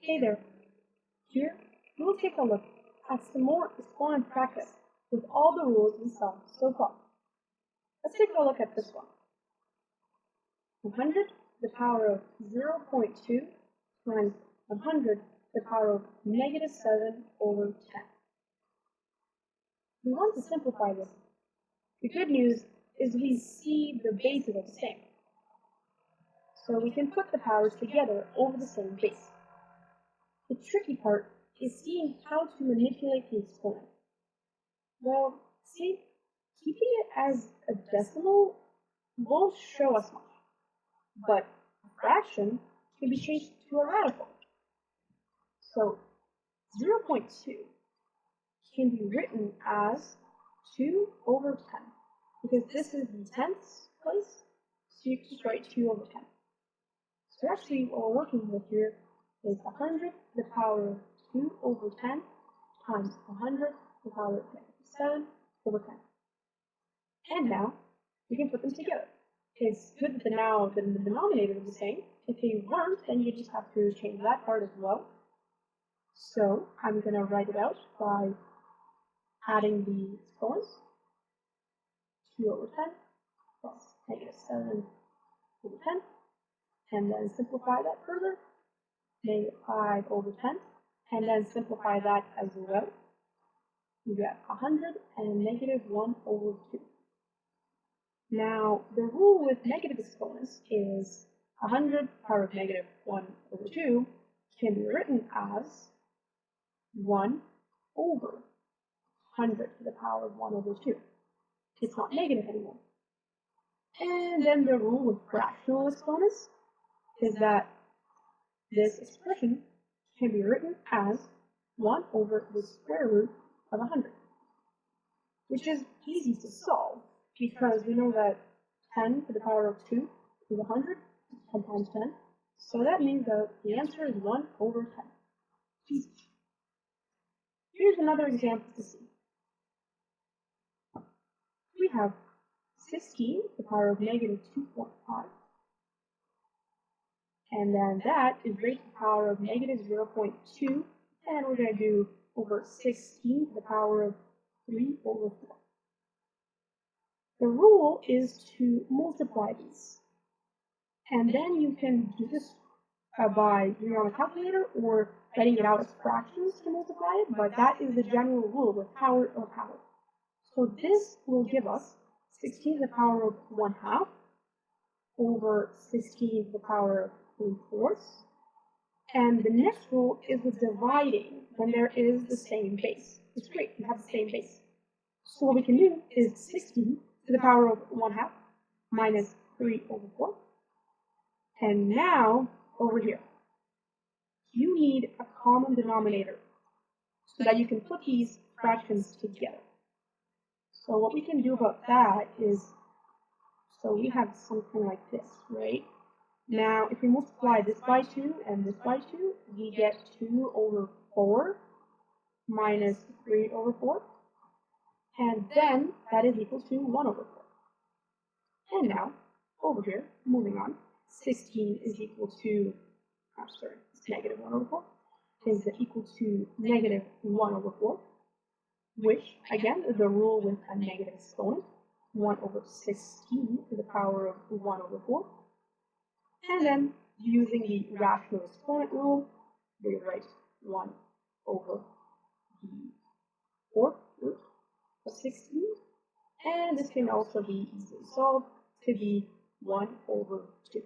Hey there! Here, we will take a look at some more exponent practice with all the rules we saw so far. Let's take a look at this one. 100 to the power of 0.2 times 100 to the power of -7 over 10. We want to simplify this. The good news is we see the bases are the same. So we can put the powers together over the same base. The tricky part is seeing how to manipulate the exponent. Well, see, keeping it as a decimal won't show us much, but a fraction can be changed to a radical. So 0.2 can be written as 2 over 10, because this is the tenths place, so you can just write 2 over 10. So actually what we're working with here is 100 to the power of 2 over 10 times 100 to the power of 7 over 10. And now we can put them together. It's good that the denominator is the same. If they weren't, then you just have to change that part as well. So I'm going to write it out by adding the exponents. 2 over 10 plus -7 over 10. And then simplify that further. -5 over 10, and then simplify that as well. You get 100 and -1 over 2. Now, the rule with negative exponents is 100 power of -1 over 2 can be written as 1 over 100 to the power of 1 over 2. It's not negative anymore. And then the rule with fractional exponents is that this expression can be written as 1 over the square root of 100, which is easy to solve because we know that 10 to the power of 2 is 100, 10 times 10, so that means that the answer is 1 over 10. Easy. Here's another example to see. We have 16 to the power of -2.5. And then that is raised to the power of -0.2, and we're going to do over 16 to the power of 3 over 4. The rule is to multiply these. And then you can do this by doing it on a calculator or writing it out as fractions to multiply it, but that is the general rule with power or power. So this will give us 16 to the power of 1/2 over 16 to the power of 3/4. And the next rule is with dividing when there is the same base. It's great, you have the same base. So what we can do is 16 to the power of 1/2 minus 3 over 4. And now, over here, you need a common denominator so that you can put these fractions together. So what we can do about that is, so we have something like this, right? Now, if we multiply this by 2 and this by 2, we get 2 over 4 minus 3 over 4. And then that is equal to 1 over 4. And now, over here, moving on, 16 is equal to, it's -1 over 4, is equal to -1 over 4, which, again, is the rule with a negative exponent, 1 over 16 to the power of 1 over 4. And then, using the rational exponent rule, we write 1 over the 4th root of 16. And this can also be easily solved to be 1 over 2.